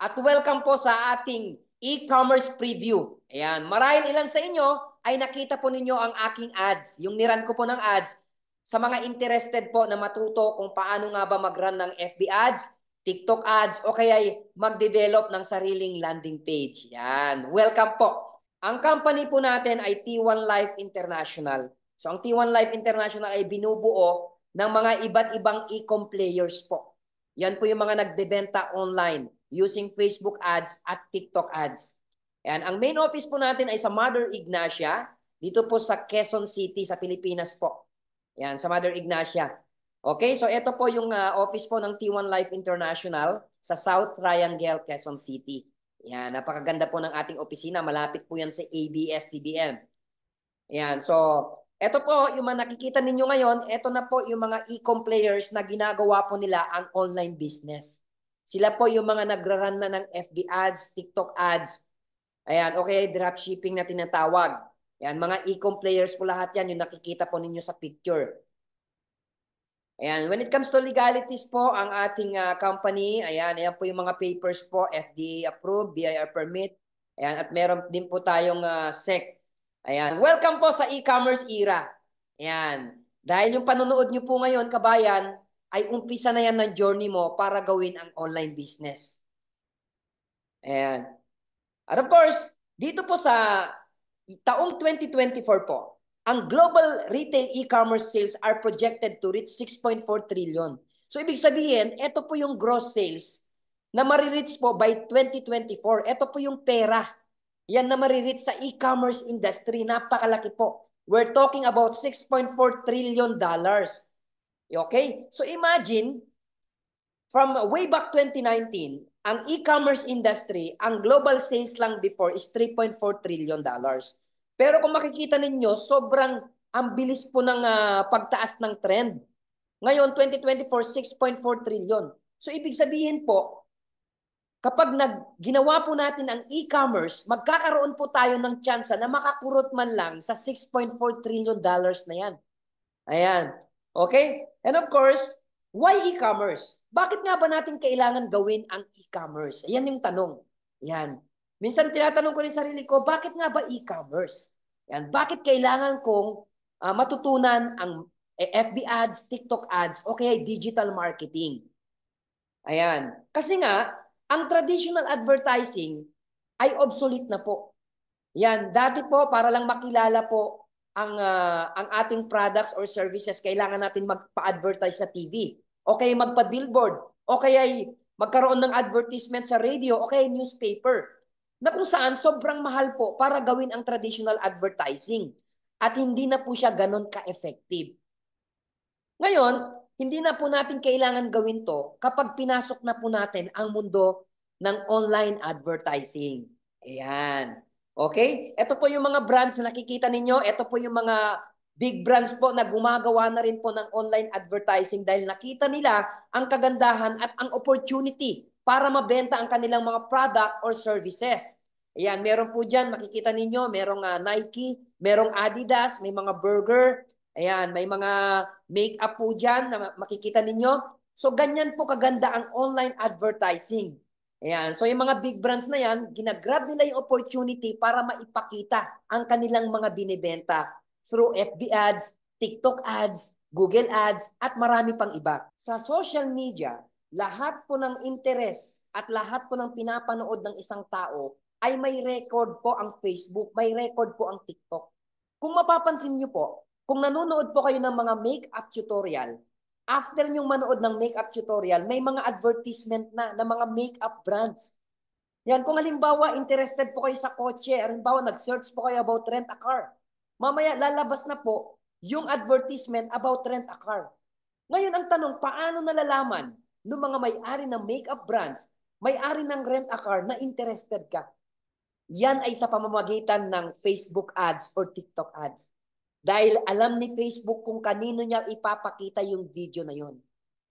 At welcome po sa ating e-commerce preview. Ayan, marahil ilan sa inyo ay nakita po ninyo ang aking ads. Yung niran ko po ng ads sa mga interested po na matuto kung paano nga ba mag-run ng FB ads, TikTok ads, o kaya mag-develop ng sariling landing page. Yan, welcome po. Ang company po natin ay T1 Life International. So ang T1 Life International ay binubuo ng mga iba't ibang e-com players po. Yan po yung mga nagbebenta online using Facebook ads at TikTok ads. Ayan, ang main office po natin ay sa Mother Ignacia, dito po sa Quezon City sa Pilipinas po. Ayan, sa Mother Ignacia. Okay, so ito po yung office po ng T1 Life International sa South Triangle, Quezon City. Ayan, napakaganda po ng ating opisina. Malapit po yan sa ABS-CBN. Ayan, so ito po yung mga nakikita ninyo ngayon, ito na po yung mga e-com players na ginagawa po nila ang online business. Sila po yung mga nagra-run na ng FB ads, TikTok ads. Ayan, okay, dropshipping na tinatawag. Ayan, mga e-com players po lahat yan, yung nakikita po ninyo sa picture. Ayan, when it comes to legalities po, ang ating company, ayan po yung mga papers po, FDA approved, BIR permit, ayan, at meron din po tayong SEC. Ayan, welcome po sa e-commerce era. Ayan, dahil yung panonood nyo po ngayon, kabayan, ay umpisa na yan ng journey mo para gawin ang online business. Ayan. At of course, dito po sa taong 2024 po, ang global retail e-commerce sales are projected to reach 6.4 trillion. So ibig sabihin, ito po yung gross sales na marireach po by 2024. Ito po yung pera. Yan na marireach sa e-commerce industry. Napakalaki po. We're talking about 6.4 trillion dollars. Okay? So imagine, from way back 2019, ang e-commerce industry, ang global sales lang before is 3.4 trillion dollars. Pero kung makikita ninyo, sobrang ang bilis po ng pagtaas ng trend. Ngayon, 2024, 6.4 trillion. So ibig sabihin po, kapag ginawa po natin ang e-commerce, magkakaroon po tayo ng tsansa na makakurot man lang sa 6.4 trillion dollars na yan. Ayan. Okay? And of course, why e-commerce? Bakit nga ba natin kailangan gawin ang e-commerce? Ayan yung tanong. Yan. Minsan tinatanong ko rin sarili ko, bakit nga ba e-commerce? Yan. Bakit kailangan kong matutunan ang FB ads, TikTok ads, o kaya digital marketing? Ayan. Kasi nga, ang traditional advertising ay obsolete na po. Yan. Dati po, para lang makilala po ang ating products or services, kailangan natin magpa-advertise sa TV. O kaya magpa-billboard. O kaya magkaroon ng advertisement sa radio. O kaya newspaper. Na kung saan sobrang mahal po para gawin ang traditional advertising. At hindi na po siya ganun ka-effective. Ngayon, hindi na po natin kailangan gawin to kapag pinasok na po natin ang mundo ng online advertising. Ayan. Okay? Ito po yung mga brands na nakikita ninyo. Ito po yung mga big brands po na gumagawa na rin po ng online advertising dahil nakita nila ang kagandahan at ang opportunity para mabenta ang kanilang mga product or services. Ayan, meron po dyan, makikita ninyo, merong Nike, merong Adidas, may mga burger, ayan, may mga make-up po dyan na makikita ninyo. So, ganyan po kaganda ang online advertising. Ayan, so yung mga big brands na yan, ginagrab nila yung opportunity para maipakita ang kanilang mga binibenta through FB ads, TikTok ads, Google ads, at marami pang iba. Sa social media, lahat po ng interes at lahat po ng pinapanood ng isang tao ay may record po ang Facebook, may record po ang TikTok. Kung mapapansin nyo po, kung nanonood po kayo ng mga makeup tutorial, after nyong manood ng makeup tutorial, may mga advertisement na ng mga makeup brands. Yan, kung halimbawa interested po kayo sa kotse, halimbawa nag-search po kayo about rent a car, mamaya lalabas na po yung advertisement about rent a car. Ngayon ang tanong, paano nalalaman ng mga may-ari ng makeup brands, may-ari ng rent a car na interested ka? Yan ay sa pamamagitan ng Facebook ads or TikTok ads. Dahil alam ni Facebook kung kanino niya ipapakita yung video na yun.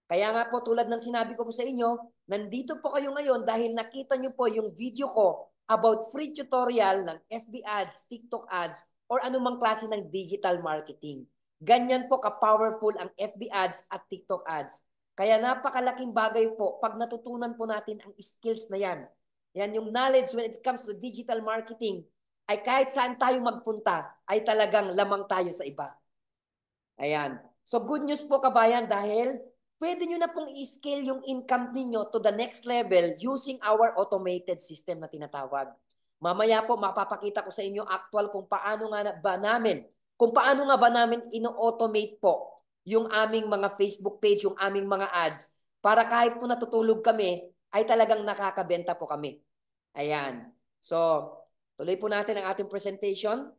Kaya nga po tulad ng sinabi ko po sa inyo, nandito po kayo ngayon dahil nakita nyo po yung video ko about free tutorial ng FB ads, TikTok ads, or anumang klase ng digital marketing. Ganyan po ka-powerful ang FB ads at TikTok ads. Kaya napakalaking bagay po pag natutunan po natin ang skills na yan Yan yung knowledge when it comes to digital marketing ay kahit saan tayo magpunta ay talagang lamang tayo sa iba. Ayan. So good news po kabayan dahil pwede nyo na pong i-scale yung income ninyo to the next level using our automated system na tinatawag. Mamaya po mapapakita ko sa inyo actual kung paano nga ba namin ino-automate po yung aming mga Facebook page, yung aming mga ads para kahit po natutulog kami ay talagang nakakabenta po kami. Ayan. So, tuloy po natin ang ating presentation.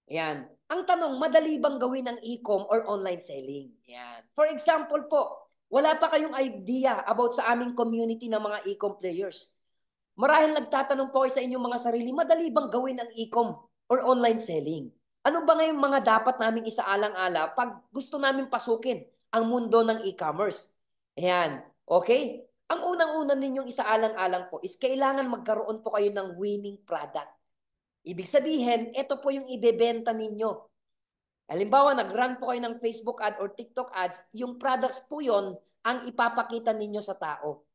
Ayan. Ang tanong, madali bang gawin ang e-com or online selling? Ayan. For example po, wala pa kayong idea about sa aming community ng mga e-com players. Marahil nagtatanong po kayo sa inyong mga sarili, madali bang gawin ang e-com or online selling? Ano ba ngayong mga dapat naming isaalang-ala pag gusto namin pasukin ang mundo ng e-commerce? Ayan. Okay? Ang unang-unang ninyong isaalang-alang po is kailangan magkaroon po kayo ng winning product. Ibig sabihin, ito po yung ibebenta ninyo. Halimbawa, nag-run po kayo ng Facebook ad or TikTok ads, yung products po yon ang ipapakita ninyo sa tao.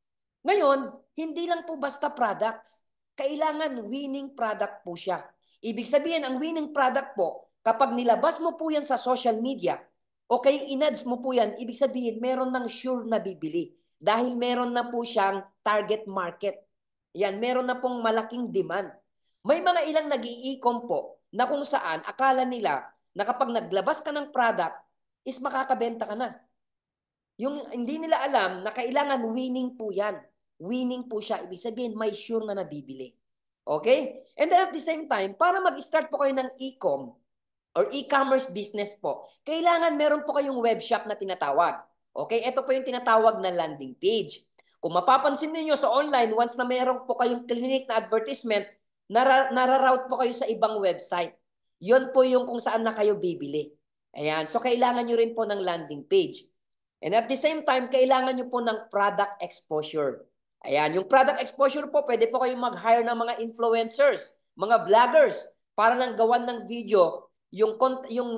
Ngayon, hindi lang po basta products. Kailangan winning product po siya. Ibig sabihin, ang winning product po, kapag nilabas mo po yan sa social media, o kay inads mo po yan, ibig sabihin, meron ng sure na bibili. Dahil meron na po siyang target market. Yan, meron na pong malaking demand. May mga ilang nag-i-e-com po na kung saan akala nila na kapag naglabas ka ng product, is makakabenta ka na. Yung hindi nila alam na kailangan winning po yan. Winning po siya. Ibig sabihin, may sure na nabibili. Okay? And then at the same time, para mag-start po kayo ng e-com or e-commerce business po, kailangan meron po kayong web shop na tinatawag. Okay? Ito po yung tinatawag na landing page. Kung mapapansin niyo sa online, once na meron po kayong clinic na advertisement, nararoute po kayo sa ibang website. Yon po yung kung saan na kayo bibili. Ayan. So, kailangan nyo rin po ng landing page. And at the same time, kailangan nyo po ng product exposure. Ayan, yung product exposure po, pwede po kayong mag-hire ng mga influencers, mga vloggers, para lang gawan ng video yung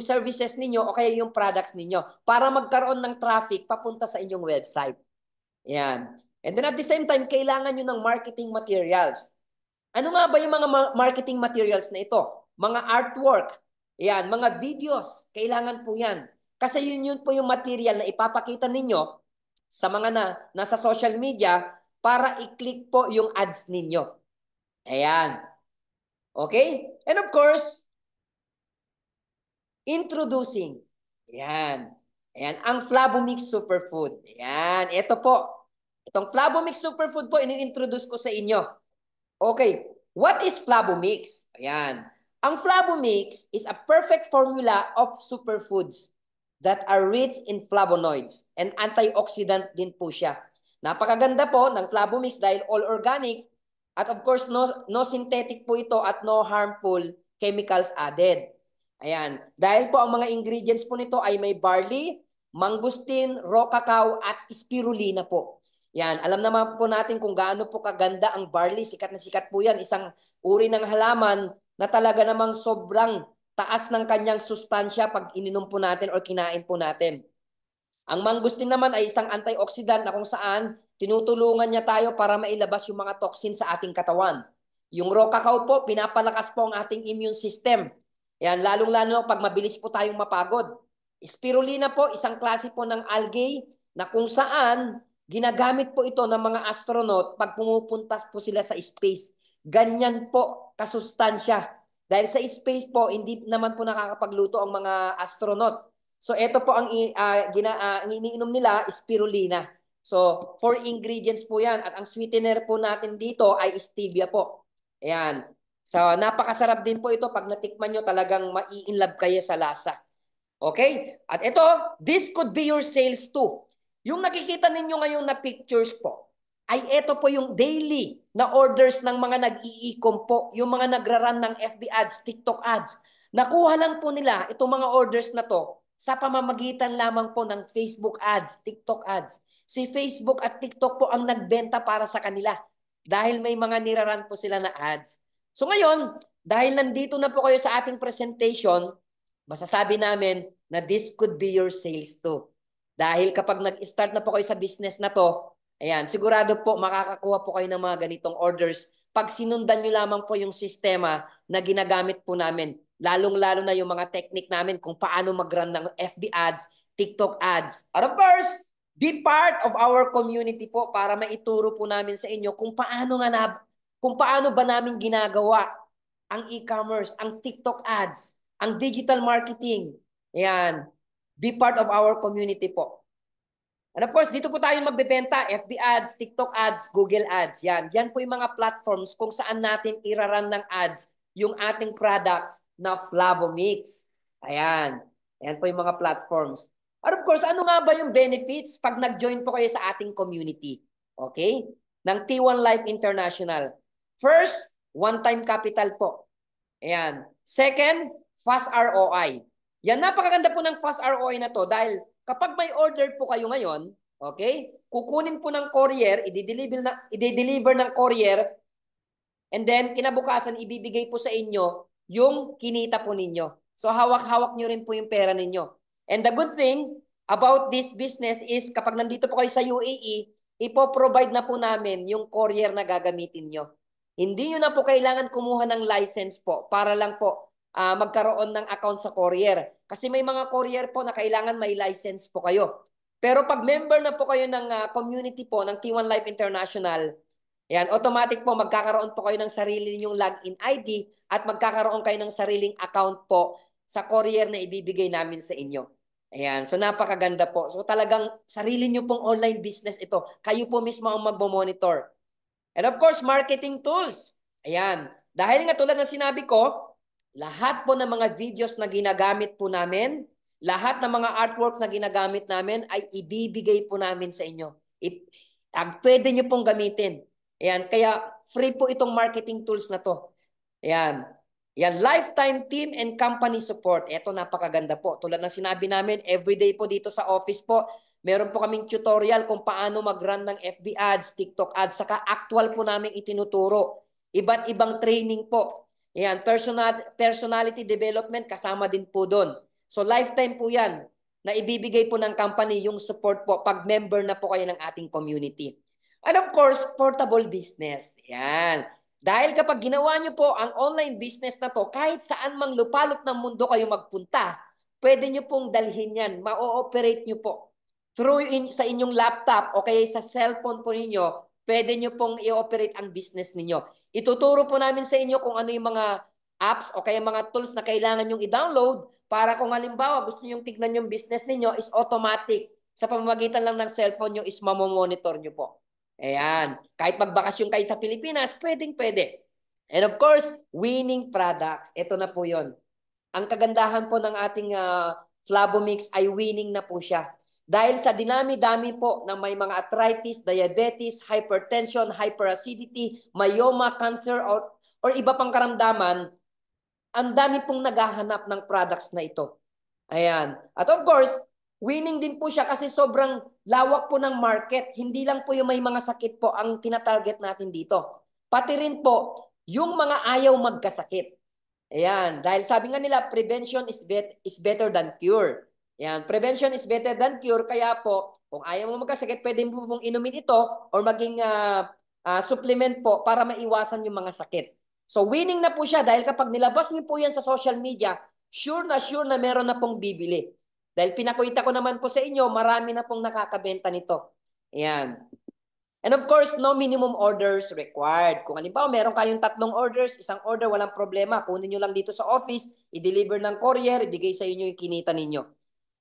services ninyo o kaya yung products ninyo para magkaroon ng traffic papunta sa inyong website. Ayan. And then at the same time, kailangan nyo ng marketing materials. Ano nga ba yung mga marketing materials na ito? Mga artwork, yan, mga videos, kailangan po yan. Kasi yun po yung material na ipapakita ninyo sa mga nasa social media para i-click po yung ads ninyo. Ayan. Okay? And of course, introducing. Ayan. Ayan, ang Flavomix Superfood. Ayan, ito po. Itong Flavomix Superfood po, ini-introduce ko sa inyo. Okay, what is Flavomix? Ayan. Ang Flavomix is a perfect formula of superfoods that are rich in flavonoids and antioxidant din po siya. Napakaganda po ng Flavomix dahil all organic at of course no synthetic po ito at no harmful chemicals added. Ayan. Dahil po ang mga ingredients po nito ay may barley, mangustin, raw cacao at spirulina po. Yan, alam naman po natin kung gaano po kaganda ang barley. Sikat na sikat po yan. Isang uri ng halaman na talaga namang sobrang taas ng kanyang sustansya pag ininom po natin or kinain po natin. Ang mangustin naman ay isang antioxidant na kung saan tinutulungan niya tayo para mailabas yung mga toxin sa ating katawan. Yung raw cacao po, pinapalakas po ang ating immune system. Yan, lalong-lalo pag mabilis po tayong mapagod. Spirulina po, isang klase po ng algae na kung saan ginagamit po ito ng mga astronaut pag pumupunta po sila sa space. Ganyan po kasustansya. Dahil sa space po, hindi naman po nakakapagluto ang mga astronaut. So ito po ang iniinom nila, spirulina. So 4 ingredients po yan. At ang sweetener po natin dito ay stevia po. Ayan. So napakasarap din po ito. Pag natikman nyo talagang mai-inlove kayo sa lasa. Okay? At ito, this could be your sales too. Yung nakikita ninyo ngayon na pictures po, ay ito po yung daily na orders ng mga nag-i-e-com po, yung mga nagraran ng FB ads, TikTok ads. Nakuha lang po nila itong mga orders na to sa pamamagitan lamang po ng Facebook ads, TikTok ads. Si Facebook at TikTok po ang nagbenta para sa kanila dahil may mga niraran po sila na ads. So ngayon, dahil nandito na po kayo sa ating presentation, masasabi namin na this could be your sales too. Dahil kapag nag-start na po kayo sa business na to, Ayan, sigurado po makakakuha po kayo ng mga ganitong orders pag sinundan nyo lamang po yung sistema na ginagamit po namin. Lalong-lalo na yung mga technique namin kung paano mag-run ng FB ads, TikTok ads. And of course, be part of our community po para maituro po namin sa inyo kung paano ba namin ginagawa ang e-commerce, ang TikTok ads, ang digital marketing. Ayan. Be part of our community po. And of course, dito po tayo magbebenta, FB ads, TikTok ads, Google ads. Yan. Yan po yung mga platforms kung saan natin iraran ng ads yung ating product na Flavomix. Ayan. Ayan po yung mga platforms. And of course, ano nga ba yung benefits pag nag-join po kayo sa ating community? Okay? Ng T1 Life International. First, one-time capital po. Ayan. Second, fast ROI. Yan, napakaganda po ng fast ROI na to dahil kapag may order po kayo ngayon, okay, kukunin po ng courier, i-deliver ng courier, and then kinabukasan ibibigay po sa inyo yung kinita po ninyo. So hawak-hawak nyo rin po yung pera ninyo. And the good thing about this business is kapag nandito po kayo sa UAE, ipo-provide na po namin yung courier na gagamitin nyo. Hindi nyo na po kailangan kumuha ng license po para lang po magkaroon ng account sa courier. Kasi may mga courier po na kailangan may license po kayo. Pero pag member na po kayo ng community po ng T1 Life International, yan, automatic po magkakaroon po kayo ng sarili ninyong login ID at magkakaroon kayo ng sariling account po sa courier na ibibigay namin sa inyo. Ayan, so napakaganda po. So talagang sarili nyo pong online business ito. Kayo po mismo ang magmo-monitor. And of course, marketing tools. Ayan, dahil nga tulad ng sinabi ko, lahat po ng mga videos na ginagamit po namin, lahat ng mga artworks na ginagamit namin ay ibibigay po namin sa inyo. Pwede nyo pong gamitin. Ayan, kaya free po itong marketing tools na to. Ayan. Yan, lifetime team and company support. Ito, napakaganda po. Tulad ng sinabi namin, everyday po dito sa office po, meron po kaming tutorial kung paano mag-run ng FB ads, TikTok ads, saka actual po namin itinuturo. Iba't ibang training po. Ayan, personality development kasama din po doon. So lifetime po yan na ibibigay po ng company yung support po pag member na po kayo ng ating community. And of course, portable business. Yan. Dahil kapag ginawa nyo po ang online business na to, kahit saan mang lupalop ng mundo kayo magpunta, pwede nyo pong dalhin yan. Ma-ooperate nyo po. Sa inyong laptop o kaya sa cellphone po ninyo, pwede nyo pong i-operate ang business ninyo. Ituturo po namin sa inyo kung ano yung mga apps o kaya mga tools na kailangan nyong i-download para kung halimbawa gusto nyong tignan yung business ninyo is automatic. Sa pamamagitan lang ng cellphone nyo is mamomonitor nyo po. Ayan. Kahit magbakasyon kayo sa Pilipinas, pwedeng-pwede. And of course, winning products. Ito na po yon. Ang kagandahan po ng ating Flavomix ay winning na po siya. Dahil sa dinami-dami po ng may mga arthritis, diabetes, hypertension, hyperacidity, myoma, cancer, or iba pang karamdaman, ang dami pong naghahanap ng products na ito. Ayan. At of course, winning din po siya kasi sobrang lawak po ng market. Hindi lang po yung may mga sakit po ang tinatarget natin dito. Pati rin po yung mga ayaw magkasakit. Ayan. Dahil sabi nga nila, prevention is better than cure. Ayan. Prevention is better than cure. Kaya po, kung ayaw mo magkasakit, pwede mo pong inumin ito or maging supplement po para maiwasan yung mga sakit. So winning na po siya dahil kapag nilabas niyo po yan sa social media, sure na meron na pong bibili. Dahil pinakuita ko naman po sa inyo, marami na pong nakakabenta nito. Ayan. And of course, no minimum orders required. Kung halimbawa, meron kayong 3 orders, isang order, walang problema. Kunin nyo lang dito sa office, i-deliver ng courier, ibigay sa inyo yung kinita ninyo.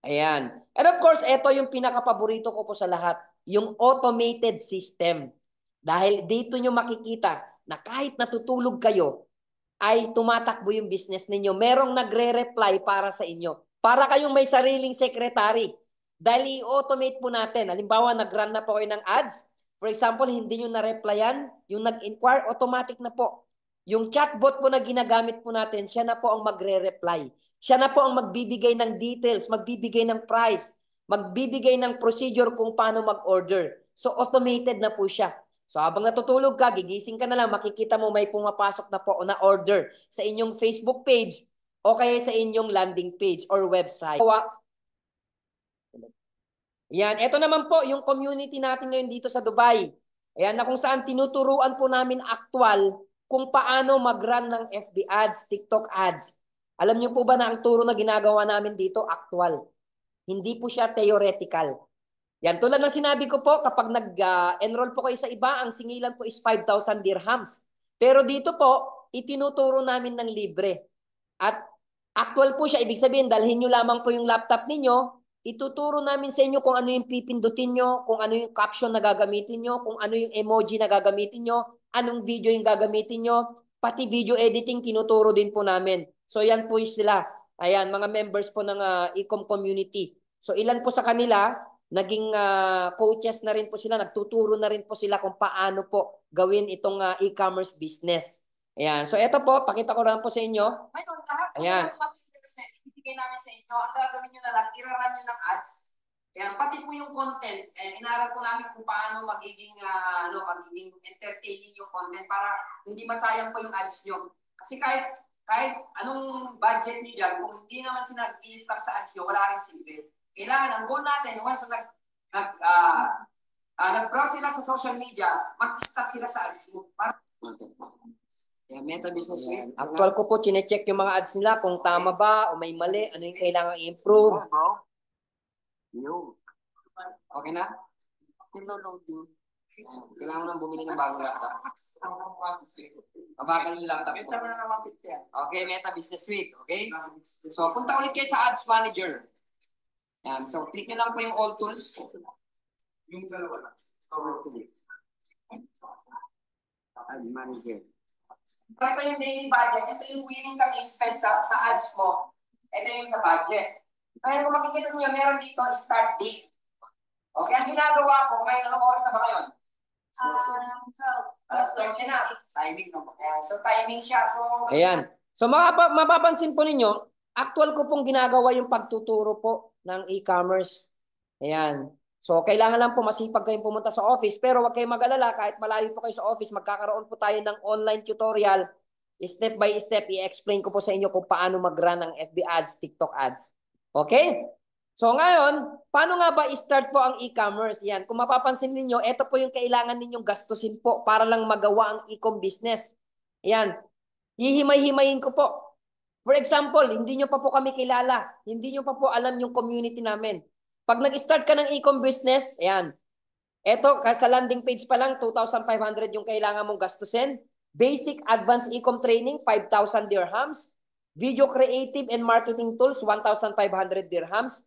Ayan. And of course, ito yung pinaka-paborito ko po sa lahat, yung automated system. Dahil dito nyo makikita na kahit natutulog kayo, ay tumatakbo yung business ninyo. Merong nagre-reply para sa inyo. Para kayong may sariling secretary. Dahil i-automate po natin. Halimbawa, nag-run na po kayo ng ads. For example, hindi nyo na-replyan, yung nag-inquire, automatic na po. Yung chatbot po na ginagamit po natin, siya na po ang magre-reply. Siya na po ang magbibigay ng details, magbibigay ng price, magbibigay ng procedure kung paano mag-order. So, automated na po siya. So habang natutulog ka, gigising ka na lang, makikita mo may pumapasok na po na order sa inyong Facebook page o kaya sa inyong landing page or website. Yan, ito naman po yung community natin ngayon dito sa Dubai. Ayan, na kung saan tinuturuan po namin actual kung paano mag-run ng FB ads, TikTok ads. Alam niyo po ba na ang turo na ginagawa namin dito actual? Hindi po siya theoretical. Yan, tulad ng sinabi ko po, kapag nag-enroll po kayo sa iba, ang singilan po is 5,000 dirhams. Pero dito po, itinuturo namin ng libre. At actual po siya, ibig sabihin, dalhin nyo lamang po yung laptop ninyo, ituturo namin sa inyo kung ano yung pipindutin nyo, kung ano yung caption na gagamitin nyo, kung ano yung emoji na gagamitin nyo, anong video yung gagamitin nyo, pati video editing, tinuturo din po namin. So yan po sila. Ayan, mga members po ng Ecom community. So ilan po sa kanila, naging coaches na rin po sila, nagtuturo na rin po sila kung paano po gawin itong e-commerce business. Ayan. So ito po, pakita ko lang po sa inyo. Ngayon, lahat po Ayan. ng materials na ibibigay namin sa inyo, ang gagawin nyo na lang, iraran nyo ng ads. Ayan, pati po yung content, inaral po namin kung paano magiging, magiging entertaining yung content para hindi masayang po yung ads nyo. Kasi kahit anong budget nyo dyan, kung hindi naman sila i-stock sa ads nyo, wala rin silbi. Kailangan, ang goal natin, once nag-browse sila sa social media, mag-stock sila sa ads mo. Para yeah, Meta Business Suite. Actual ko po, chinecheck yung mga ads nila kung tama ba o may mali, ano yung kailangan i-improve. Okay na? Loading. Kailangan mo nang bumili ng bagong laptop. Mabagal yung laptop mo. Okay, Meta Business Suite. Okay? So, punta ulit kayo sa Ads Manager. Yan. So, click nyo lang po yung All Tools. Yung dalawa lang. Ads Manager. Ito yung daily budget. Ito yung willing kang i-spend sa ads mo. Ito yung sa budget. Kaya kung makikita niyo, meron dito start date. Okay, ang ginagawa ko, ngayon, anong oras na ba ngayon? Alas 12 na. Timing na. So, timing siya. Ayan. So, mapapansin po ninyo, actual ko pong ginagawa yung pagtuturo po ng e-commerce. Ayan. So, kailangan lang po masipag kayong pumunta sa office. Pero huwag kayong mag-alala, kahit malayo po kayo sa office, magkakaroon po tayo ng online tutorial. Step by step, i-explain ko po sa inyo kung paano mag-run ng FB ads, TikTok ads. Okay? So ngayon, paano nga ba i-start po ang e-commerce? Yan, kung mapapansin niyo, ito po yung kailangan ninyong gastusin po para lang magawa ang e-com business. Yan, hihimay-himayin ko po. For example, hindi nyo pa po kami kilala. Hindi nyo pa po alam yung community namin. Pag nag-start ka ng e-com business, ayan, eto, sa landing page pa lang, 2,500 yung kailangan mong gastusin. Basic Advanced e-com training, 5,000 dirhams. Video creative and marketing tools, 1,500 dirhams.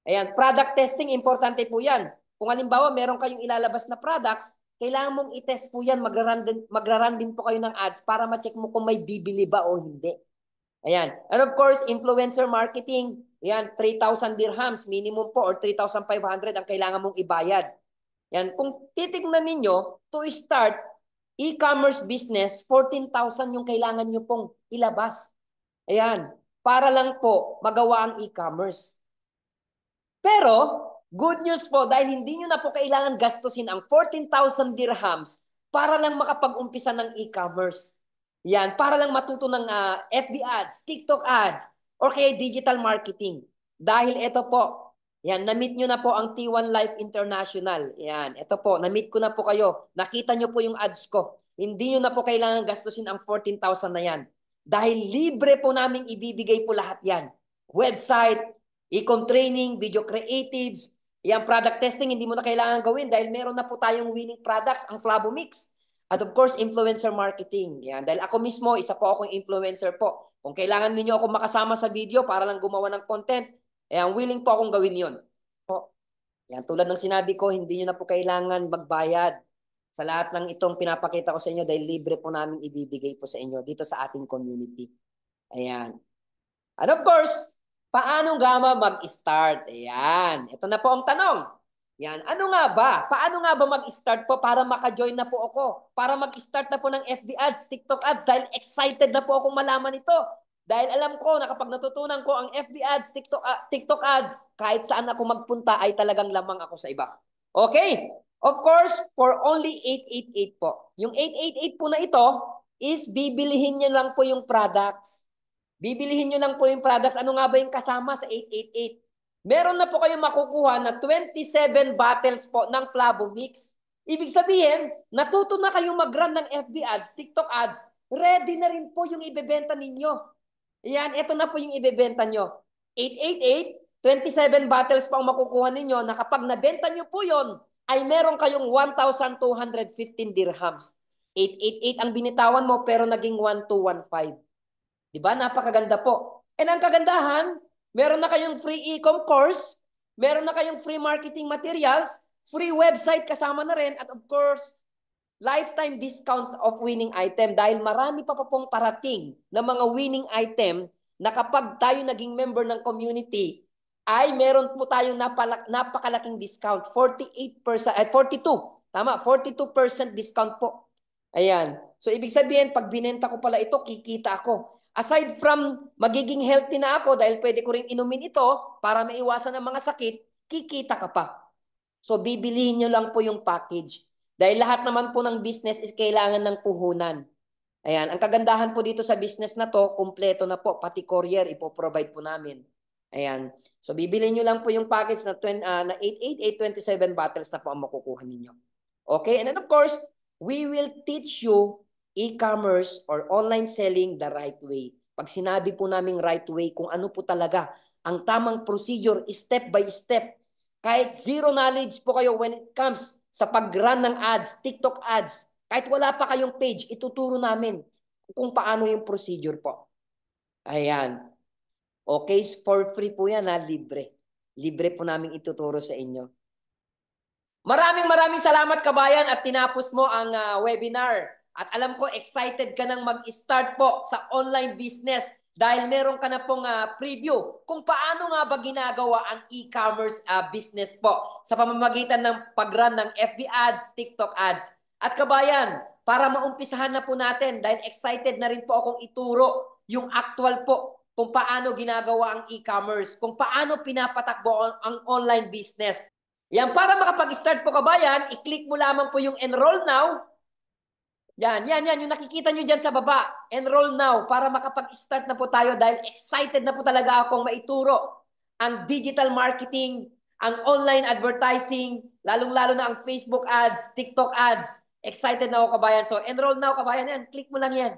Ayan, product testing, importante po yan. Kung halimbawa, meron kayong ilalabas na products, kailangan mong i-test po yan, magra-run din po kayo ng ads para ma-check mo kung may bibili ba o hindi. Ayan. And of course, influencer marketing, ayan, 3,000 dirhams minimum po or 3,500 ang kailangan mong ibayad. Yan, kung titignan ninyo, to start e-commerce business, 14,000 yung kailangan nyo pong ilabas. Ayan, para lang po magawa ang e-commerce. Pero, good news po, dahil hindi nyo na po kailangan gastusin ang 14,000 dirhams para lang makapag-umpisa ng e-commerce. Yan, para lang matuto ng FB ads, TikTok ads, or kaya digital marketing. Dahil ito po, yan, na-meet nyo na po ang T1 Life International. Yan, ito po, na-meet ko na po kayo. Nakita nyo po yung ads ko. Hindi nyo na po kailangan gastusin ang 14,000 na yan. Dahil libre po namin ibibigay po lahat yan. Website, e-com training, video creatives, yung product testing, hindi mo na kailangan gawin dahil meron na po tayong winning products, ang Flavo Mix. At of course, influencer marketing. Yan. Dahil ako mismo, isa po akong influencer po. Kung kailangan niyo ako makasama sa video para lang gumawa ng content, willing po akong gawin yun. Yan, tulad ng sinabi ko, hindi nyo na po kailangan magbayad sa lahat ng itong pinapakita ko sa inyo dahil libre po namin ibibigay po sa inyo dito sa ating community. Ayan. And of course, paano nga mag-start? Ayan. Ito na po ang tanong. Yan. Ano nga ba? Paano nga ba mag-start po para maka-join na po ako? Para mag-start na po ng FB ads, TikTok ads dahil excited na po akong malaman ito. Dahil alam ko na kapag natutunan ko ang FB ads, TikTok ads, kahit saan ako magpunta ay talagang lamang ako sa iba. Okay? Of course, for only 888 po. Yung 888 po na ito is bibilihin niyo lang po yung products. Bibilihin nyo lang po yung products. Ano nga ba yung kasama sa 888? meron na po kayong makukuha na 27 bottles po ng Flavo Mix. Ibig sabihin, natuto na kayong mag-run ng FB ads, TikTok ads, ready na rin po yung ibebenta ninyo. Yan, ito na po yung ibebenta nyo. 888, 27 bottles pa ang makukuha ninyo na kapag nabenta nyo po yon ay meron kayong 1,215 dirhams. 888 ang binitawan mo pero naging 1,215. Diba? Napakaganda po. And ang kagandahan, meron na kayong free e-com course, meron na kayong free marketing materials, free website kasama na rin, at of course, lifetime discount of winning item dahil marami pa pong parating na mga winning item na kapag tayo naging member ng community, ay meron po tayong napakalaking discount. 48%, 42. Tama, 42% discount po. Ayan. So, ibig sabihin, pag binenta ko pala ito, kikita ako. Aside from magiging healthy na ako dahil pwede ko rin inumin ito para maiwasan ang mga sakit, kikita ka pa. So, bibilihin nyo lang po yung package. Dahil lahat naman po ng business is kailangan ng puhunan. Ayan. Ang kagandahan po dito sa business na to, kumpleto na po. Pati courier, ipoprovide po namin. Ayan. So, bibilihin nyo lang po yung package na 888, 27 bottles na po ang makukuha ninyo. Okay? And then, of course, we will teach you e-commerce or online selling the right way. Pag sinabi po naming right way, kung ano po talaga ang tamang procedure, step by step. Kahit zero knowledge po kayo when it comes sa pag-run ng ads, TikTok ads, kahit wala pa kayong page, ituturo namin kung paano yung procedure po. Ayan. Okay, for free po yan ha, libre. Libre po namin ituturo sa inyo. Maraming salamat kabayan at tinapos mo ang webinar. At alam ko excited ka nang mag-start po sa online business dahil meron ka na pong preview kung paano nga ba ginagawa ang e-commerce business po sa pamamagitan ng pag-run ng FB ads, TikTok ads. At kabayan, para maumpisahan na po natin dahil excited na rin po akong ituro yung actual po kung paano ginagawa ang e-commerce, kung paano pinapatakbo ang online business. Yan, para makapag-start po kabayan, i-click mo lamang po yung enroll now. Yan, yung nakikita nyo dyan sa baba. Enroll now para makapag-start na po tayo dahil excited na po talaga akong maituro ang digital marketing, ang online advertising, lalong-lalo na ang Facebook ads, TikTok ads. Excited na ako kabayan. So enroll now kabayan yan. Click mo lang yan.